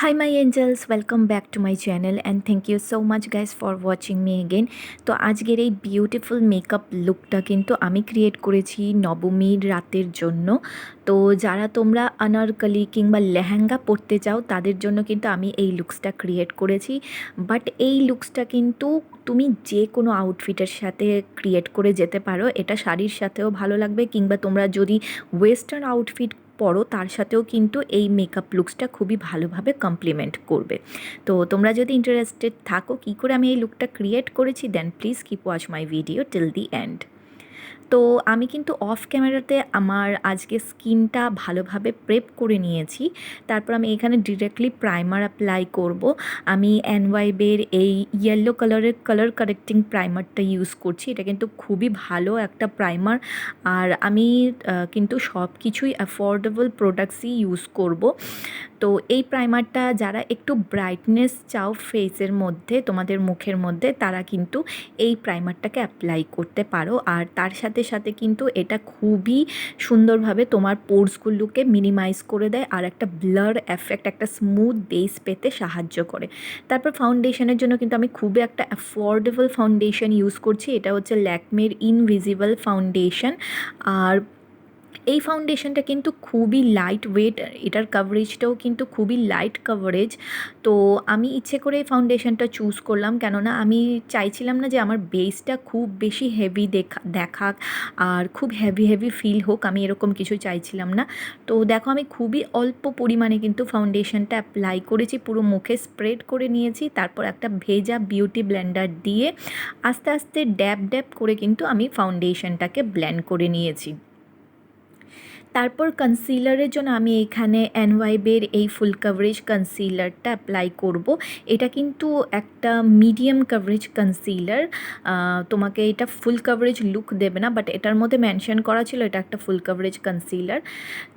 Hi my angels, welcome back to my channel and thank you so much guys for watching me again. তো আজকের এই beautiful makeup লুকটা কিন্তু আমি create করেছি নবমীর রাতের জন্য। তো যারা তোমরা আনারকলি কিংবা লেহেঙ্গা পরতে চাও তাদের জন্য কিন্তু আমি এই লুকসটা ক্রিয়েট করেছি। বাট এই লুকসটা কিন্তু তুমি যে কোনো আউটফিটের সাথে ক্রিয়েট করে যেতে পারো। এটা শাড়ির সাথেও ভালো লাগবে কিংবা তোমরা যদি ওয়েস্টার্ন আউটফিট পরো তার সাথেও কিন্তু এই মেকআপ লুকসটা খুবই ভালোভাবে কমপ্লিমেন্ট করবে। তো তোমরা যদি ইন্টারেস্টেড থাকো কী করে আমি এই লুকটা ক্রিয়েট করেছি then please keep watch my video till the end. তো আমি কিন্তু অফ ক্যামেরাতে আমার আজকে স্কিনটা ভালোভাবে প্রেপ করে নিয়েছি। তারপর আমি এখানে ডিরেক্টলি প্রাইমার অ্যাপ্লাই করব। আমি এনওয়াইবের এই ইয়েলো কালারের কালার কারেক্টিং প্রাইমারটা ইউজ করছি। এটা কিন্তু খুবই ভালো একটা প্রাইমার। আর আমি কিন্তু সব কিছুই অ্যাফোর্ডেবল প্রোডাক্টসই ইউজ করব। তো এই প্রাইমারটা যারা একটু ব্রাইটনেস চাও ফেসের মধ্যে, তোমাদের মুখের মধ্যে, তারা কিন্তু এই প্রাইমারটাকে অ্যাপ্লাই করতে পারো। আর তার সাথে সাথে কিন্তু এটা খুবই সুন্দরভাবে তোমার পোর্সগুলোকে মিনিমাইজ করে দেয় আর একটা ব্লার এফেক্ট, একটা স্মুথ বেস পেতে সাহায্য করে। তারপর ফাউন্ডেশনের জন্য কিন্তু আমি খুবই একটা অ্যাফোর্ডেবল ফাউন্ডেশন ইউজ করছি। এটা হচ্ছে ল্যাকমের ইনভিজিবল ফাউন্ডেশন। আর এই ফাউন্ডেশনটা কিন্তু খুবই লাইট ওয়েট, এটার কাভারেজটাও কিন্তু খুবই লাইট কাভারেজ। তো আমি ইচ্ছে করে এই ফাউন্ডেশনটা চুজ করলাম, কেননা আমি চাইছিলাম না যে আমার বেসটা খুব বেশি হেভি দেখাক আর খুব হেভি ফিল হোক, আমি এরকম কিছু চাইছিলাম না। তো দেখো আমি খুবই অল্প পরিমাণে কিন্তু ফাউন্ডেশনটা অ্যাপ্লাই করেছি, পুরো মুখে স্প্রেড করে নিয়েছি। তারপর একটা ভেজা বিউটি ব্লেন্ডার দিয়ে আস্তে আস্তে ড্যাব ড্যাব করে কিন্তু আমি ফাউন্ডেশনটাকে ব্লেন্ড করে নিয়েছি। তারপর কনসিলারের জন্য আমি এখানে এনওয়াইবের এই ফুল কাভারেজ কনসিলারটা অ্যাপ্লাই করব। এটা কিন্তু একটা মিডিয়াম কাভারেজ কনসিলার, তোমাকে এটা ফুল কাভারেজ লুক দেবে না, বাট এটার মধ্যে মেনশন করা ছিল এটা একটা ফুল কাভারেজ কনসিলার।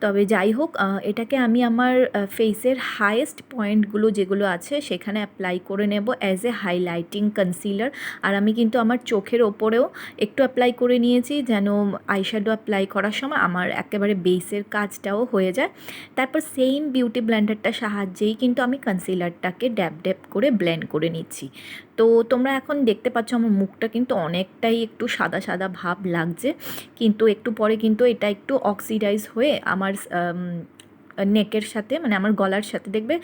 তবে যাই হোক, এটাকে আমি আমার ফেসের হাইয়েস্ট পয়েন্টগুলো যেগুলো আছে সেখানে অ্যাপ্লাই করে নেব অ্যাজ এ হাইলাইটিং কনসিলার। আর আমি কিন্তু আমার চোখের ওপরেও একটু অ্যাপ্লাই করে নিয়েছি, যেন আইশ্যাডো অ্যাপ্লাই করার সময় আমার একেবারে বেসের কাজটাও হয়ে যায়। তারপর সেম বিউটি ব্লেন্ডারটার সাহায্যেই কিন্তু আমি কনসিলারটাকে ড্যাব ড্যাব করে ব্লেন্ড করে নিচ্ছি। তো তোমরা এখন দেখতে পাচ্ছ আমার মুখটা কিন্তু অনেকটাই একটু সাদা সাদা ভাব লাগছে, কিন্তু একটু পরে কিন্তু এটা একটু অক্সিডাইজ হয়ে আমার নেকের সাথে, মানে আমার গলার সাথে দেখবে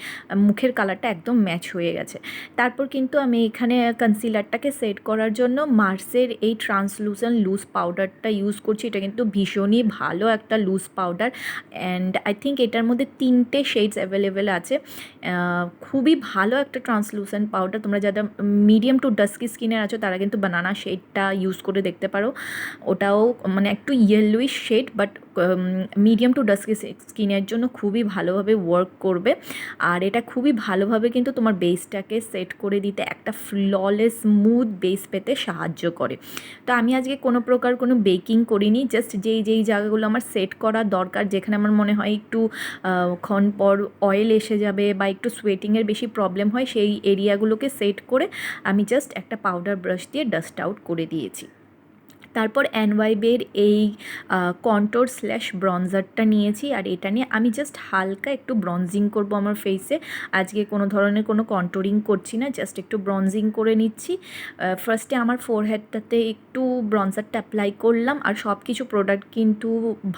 মুখের কালারটা একদম ম্যাচ হয়ে গেছে। তারপর কিন্তু আমি এখানে কনসিলারটাকে সেট করার জন্য মার্সের এই ট্রান্সলুসেন্ট লুজ পাউডারটা ইউজ করছি। এটা কিন্তু ভীষণই ভালো একটা loose powder and I think এটার মধ্যে 3টে শেডস অ্যাভেলেবেল আছে। খুবই ভালো একটা ট্রান্সলুসেন্ট পাউডার। তোমরা যারা মিডিয়াম টু ডাস্কি স্কিনের আছো তারা কিন্তু বানানা শেডটা ইউজ করে দেখতে পারো। ওটাও মানে একটু yellowish shade, but medium to dusky স্কিনের জন্য খুবই ভালোভাবে ওয়ার্ক করবে। আর এটা খুবই ভালোভাবে কিন্তু তোমার বেসটাকে সেট করে দিতে, একটা ফ্ললেস স্মুথ বেস পেতে সাহায্য করে। তো আমি আজকে কোনো প্রকার কোনো বেকিং করিনি, জাস্ট যেই জায়গাগুলো আমার সেট করা দরকার, যেখানে আমার মনে হয় একটু ক্ষণ পর অয়েল এসে যাবে বা একটু সোয়েটিংয়ের বেশি প্রবলেম হয়, সেই এরিয়াগুলোকে সেট করে আমি জাস্ট একটা পাউডার ব্রাশ দিয়ে ডাস্ট আউট করে দিয়েছি। তারপর এনওয়াইবের এই কন্ট্রোর স্ল্যাশ ব্রঞ্জারটা নিয়েছি, আর এটা নিয়ে আমি জাস্ট হালকা একটু ব্রঞ্জিং করব আমার ফেসে। আজকে কোনো ধরনের কোনো কন্ট্রোরিং করছি না, জাস্ট একটু ব্রঞ্জিং করে নিচ্ছি। ফার্স্টে আমার ফোরহেডটাতে একটু ব্রঞ্জারটা অ্যাপ্লাই করলাম। আর সব কিছু প্রোডাক্ট কিন্তু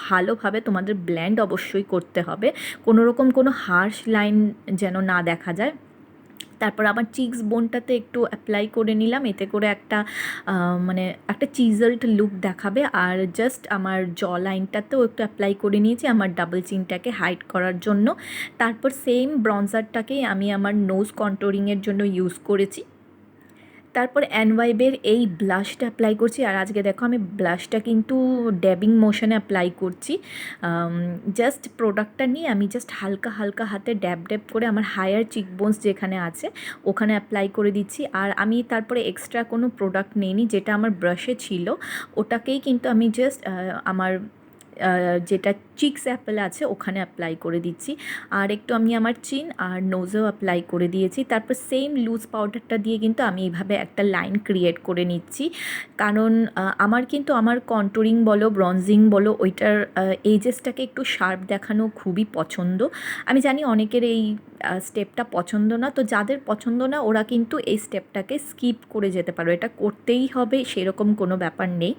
ভালোভাবে তোমাদের ব্লেন্ড অবশ্যই করতে হবে, কোনো রকম কোনো হার্শ লাইন যেন না দেখা যায়। তারপর আমার চিক্স বোনটাতে একটু অ্যাপ্লাই করে নিলাম, এতে করে একটা মানে একটা চিজলড লুক দেখাবে। আর জাস্ট আমার জ লাইনটাতেও একটু অ্যাপ্লাই করে নিয়েছি আমার ডাবল চিনটাকে হাইড করার জন্য। তারপর সেম ব্রঞ্জারটাকেই আমি আমার নোজ কন্ট্রোরিংয়ের জন্য ইউজ করেছি। তারপর এনওয়াইবের এই ব্লাশটা অ্যাপ্লাই করছি। আর আজকে দেখো আমি ব্লাশটা কিন্তু ড্যাবিং মোশনে অ্যাপ্লাই করছি। জাস্ট প্রোডাক্টটা নিয়ে আমি জাস্ট হালকা হালকা হাতে ড্যাব ড্যাব করে আমার হায়ার চিকবোনস যেখানে আছে ওখানে অ্যাপ্লাই করে দিচ্ছি। আর আমি তারপরে এক্সট্রা কোনো প্রোডাক্ট নিইনি, যেটা আমার ব্রাশে ছিল ওটাকেই কিন্তু আমি জাস্ট আমার যেটা চিক্স অ্যাপেল আছে ওখানে অ্যাপ্লাই করে দিচ্ছি। আর একটু আমি আমার চিন আর নোজেও অ্যাপ্লাই করে দিয়েছি। তারপর সেম লুজ পাউডারটা দিয়ে কিন্তু আমি এইভাবে একটা লাইন ক্রিয়েট করে নিচ্ছি, কারণ আমার কিন্তু আমার কন্টুরিং বলো ব্রঞ্জিং বলো ওইটার এজেসটাকে একটু শার্প দেখানো খুবই পছন্দ। আমি জানি অনেকের এই স্টেপটা পছন্দ না, তো যাদের পছন্দ না ওরা কিন্তু এই স্টেপটাকে স্কিপ করে যেতে পারো, এটা করতেই হবে সেরকম কোনো ব্যাপার নেই।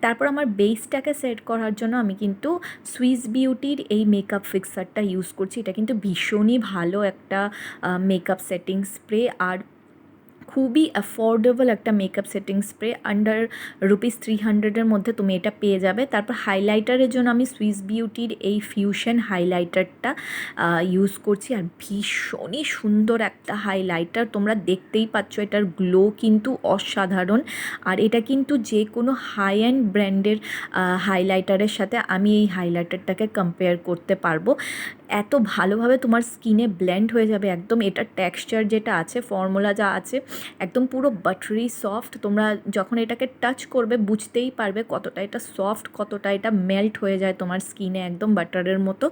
তারপর আমার বেসটাকে সেট করার জন্য আমি কিন্তু সুইস বিউটির এই মেকআপ ফিক্সারটা ইউজ করছি। এটা কিন্তু ভীষণই ভালো একটা মেকআপ সেটিং স্প্রে, আর খুবই অ্যাফোর্ডেবল একটা মেকআপ সেটিং স্প্রে। আন্ডার ₹300-এর মধ্যে তুমি এটা পেয়ে যাবে। তারপর হাইলাইটারের জন্য আমি সুইস বিউটির এই ফিউশন হাইলাইটারটা ইউজ করছি, আর ভীষণই সুন্দর একটা হাইলাইটার, তোমরা দেখতেই পাচ্ছ এটার গ্লো কিন্তু অসাধারণ। আর এটা কিন্তু যে কোনো হাই অ্যান্ড ব্র্যান্ডের হাইলাইটারের সাথে আমি এই হাইলাইটারটাকে কম্পেয়ার করতে পারবো। এত ভালোভাবে তোমার স্কিনে ব্লেন্ড হয়ে যাবে একদম। এটার টেক্সচার যেটা আছে, ফর্মুলা যা আছে, একদম পুরো বাটারি সফট। তোমরা যখন এটাকে টাচ করবে বুঝতেই পারবে কতটা এটা সফট, কতটা এটা মেল্ট হয়ে যায় তোমার স্কিনে একদম বাটারের মতো।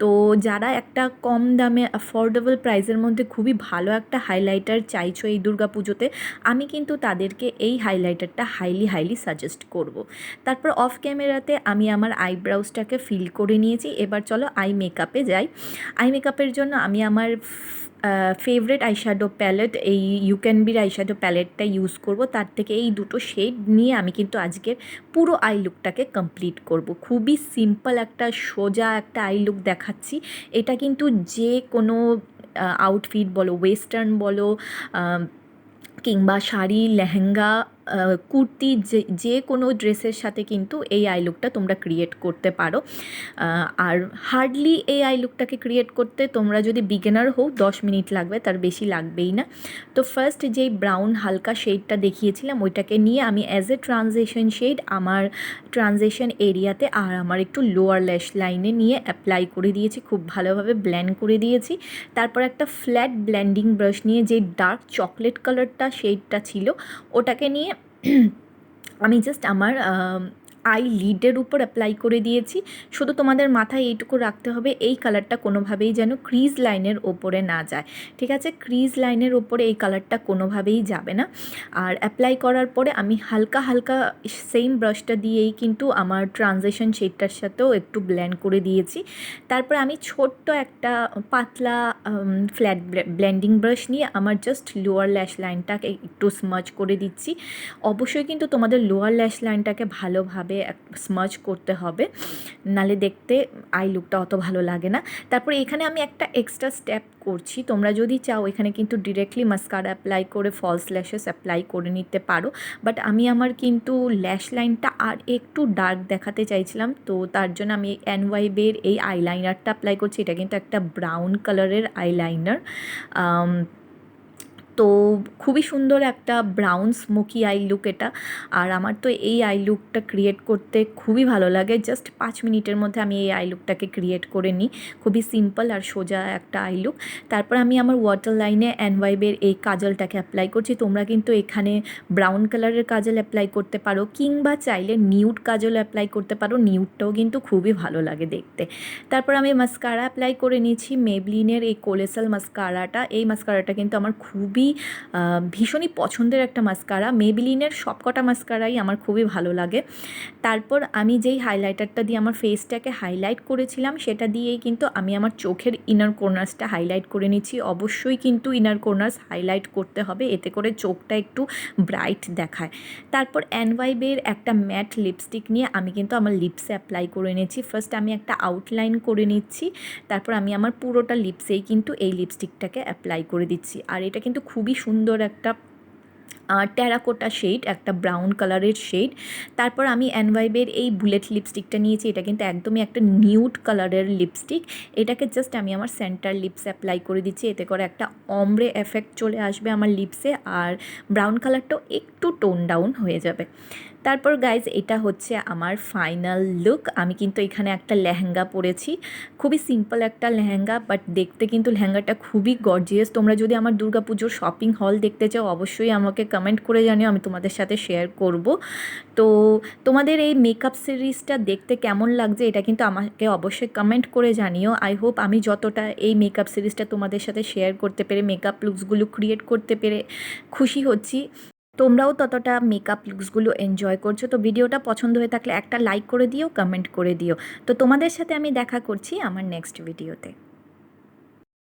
তো যারা একটা কম দামে অ্যাফোর্ডেবল প্রাইসের মধ্যে খুবই ভালো একটা হাইলাইটার চাইছো এই দুর্গা পুজোতে, আমি কিন্তু তাদেরকে এই হাইলাইটারটা হাইলি সাজেস্ট করব। তারপর অফ ক্যামেরাতে আমি আমার আইব্রাউজটাকে ফিল করে নিয়েছি। এবার চলো আই মেকআপে যাই। আই মেকআপের জন্য আমি আমার ফেভারিট আইশ্যাডো প্যালেট, এই ইউ ক্যান বির আইশ্যাডো প্যালেটটা ইউজ করব। তার থেকে এই দুটো শেড নিয়ে আমি কিন্তু আজকের পুরো আই লুকটাকে কমপ্লিট করব। খুবই সিম্পল একটা সোজা একটা আই লুক দেখাচ্ছি। এটা কিন্তু যে কোনো আউটফিট বলো, ওয়েস্টার্ন বলো, কিংবা শাড়ি, লেহেঙ্গা, কুর্তি, যে কোনো ড্রেসের সাথে কিন্তু এই আই লুকটা তোমরা ক্রিয়েট করতে পারো। আর হার্ডলি এই আই লুকটাকে ক্রিয়েট করতে তোমরা যদি বিগিনার হও 10 মিনিট লাগবে, তার বেশি লাগবেই না। তো ফার্স্ট যেই ব্রাউন হালকা শেডটা দেখিয়েছিলাম ওইটাকে নিয়ে আমি অ্যাজ এ ট্রানজিশন শেড আমার ট্রানজিশন এরিয়াতে আর আমার একটু লোয়ার ল্যাশ লাইনে নিয়ে অ্যাপ্লাই করে দিয়েছি, খুব ভালোভাবে ব্লেন্ড করে দিয়েছি। তারপর একটা ফ্ল্যাট ব্লেন্ডিং ব্রাশ নিয়ে যে ডার্ক চকলেট কালারটা শেডটা ছিল ওটাকে নিয়ে আমি জাস্ট আমার আই লিডের উপর অ্যাপ্লাই করে দিয়েছি। শুধু তোমাদের মাথায় এইটুকু রাখতে হবে এই কালারটা কোনোভাবেই যেন ক্রিজ লাইনের ওপরে না যায়, ঠিক আছে? ক্রিজ লাইনের ওপরে এই কালারটা কোনোভাবেই যাবে না। আর অ্যাপ্লাই করার পরে আমি হালকা হালকা সেম ব্রাশটা দিয়েই কিন্তু আমার ট্রানজিশন শেডটার সাথেও একটু ব্লেন্ড করে দিয়েছি। তারপরে আমি ছোট্ট একটা পাতলা ফ্ল্যাট ব্লেন্ডিং ব্রাশ নিয়ে আমার জাস্ট লোয়ার ল্যাশ লাইনটাকে একটু স্মাচ করে দিচ্ছি। অবশ্যই কিন্তু তোমাদের লোয়ার ল্যাশ লাইনটাকে ভালোভাবে স্মাচ করতে হবে, নালে দেখতে আই লুকটা অত ভালো লাগে না। তারপরে এখানে আমি একটা এক্সট্রা স্টেপ করছি। তোমরা যদি চাও এখানে কিন্তু ডিরেক্টলি মাস্কারা অ্যাপ্লাই করে ফলস ল্যাশেস অ্যাপ্লাই করে নিতে পারো, বাট আমি আমার কিন্তু ল্যাশ লাইনটা আর একটু ডার্ক দেখাতে চাইছিলাম, তো তার জন্য আমি এনওয়াইবের এই আইলাইনারটা অ্যাপ্লাই করছি। এটা কিন্তু একটা ব্রাউন কালারের আইলাইনার, তো খুবই সুন্দর একটা ব্রাউন স্মোকি আই লুক এটা। আর আমার তো এই আই লুকটা ক্রিয়েট করতে খুবই ভালো লাগে। জাস্ট 5 মিনিটের মধ্যে আমি এই আই লুকটাকে ক্রিয়েট করে নিই। খুবই সিম্পল আর সোজা একটা আই লুক। তারপর আমি আমার ওয়াটার লাইনে এনওয়াইবের এই কাজলটাকে অ্যাপ্লাই করছি। তোমরা কিন্তু এখানে ব্রাউন কালারের কাজল অ্যাপ্লাই করতে পারো, কিংবা চাইলে নিউড কাজল অ্যাপ্লাই করতে পারো। নিউডটাও কিন্তু খুবই ভালো লাগে দেখতে। তারপর আমি মাস্কারা অ্যাপ্লাই করে নিয়েছি, মেবলিনের এই কোলেসাল মাস্কারাটা। এই মাস্কারাটা কিন্তু আমার খুবই ভীষণই পছন্দের একটা মাস্কারা। মেবলিনের সবকটা মাস্কারাই আমার খুবই ভালো লাগে। তারপর আমি যেই হাইলাইটারটা দিয়ে আমার ফেসটাকে হাইলাইট করেছিলাম সেটা দিয়েই কিন্তু আমি আমার চোখের ইনার কর্নার্সটা হাইলাইট করে নিচ্ছি। অবশ্যই কিন্তু ইনার কর্নার্স হাইলাইট করতে হবে, এতে করে চোখটা একটু ব্রাইট দেখায়। তারপর এনওয়াইবের একটা ম্যাট লিপস্টিক নিয়ে আমি কিন্তু আমার লিপসে অ্যাপ্লাই করে নিয়েছি। ফার্স্ট আমি একটা আউটলাইন করে নিচ্ছি, তারপর আমি আমার পুরোটা লিপসেই কিন্তু এই লিপস্টিকটাকে অ্যাপ্লাই করে দিচ্ছি। আর এটা কিন্তু খুবই সুন্দর একটা টেরাকোটা শেড, একটা ব্রাউন কালারের শেড। তারপর আমি এনওয়াইবের এই বুলেট লিপস্টিকটা নিয়েছি। এটা কিন্তু একদমই একটা নিউড কালারের লিপস্টিক। এটাকে জাস্ট আমি আমার সেন্টার লিপসে অ্যাপ্লাই করে দিচ্ছি, এতে করে একটা অমব্রে এফেক্ট চলে আসবে আমার লিপসে, আর ব্রাউন কালারটাও একটু টোন ডাউন হয়ে যাবে। তারপর গাইজ এটা হচ্ছে আমার ফাইনাল লুক। আমি কিন্তু এখানে একটা লেহেঙ্গা পরেছি, খুবই সিম্পল একটা লেহেঙ্গা, বাট দেখতে কিন্তু লেহেঙ্গাটা খুবই গর্জিয়াস। তোমরা যদি আমার দুর্গা পুজোর শপিং হল দেখতে চাও অবশ্যই আমাকে কমেন্ট করে জানিও, আমি তোমাদের সাথে শেয়ার করব। তো তোমাদের এই মেকআপ সিরিজটা দেখতে কেমন লাগছে এটা কিন্তু আমাকে অবশ্যই কমেন্ট করে জানিও। আই হোপ আমি যতটা এই মেকআপ সিরিজটা তোমাদের সাথে শেয়ার করতে পেরে, মেকআপ লুকসগুলো ক্রিয়েট করতে পেরে খুশি হচ্ছি, তোমরাও ততটা মেকআপ লুকসগুলো এনজয় করছো। তো ভিডিওটা পছন্দ হয়ে থাকলে একটা লাইক করে দিও, কমেন্ট করে দিও। তো তোমাদের সাথে আমি দেখা করছি আমার নেক্সট ভিডিওতে।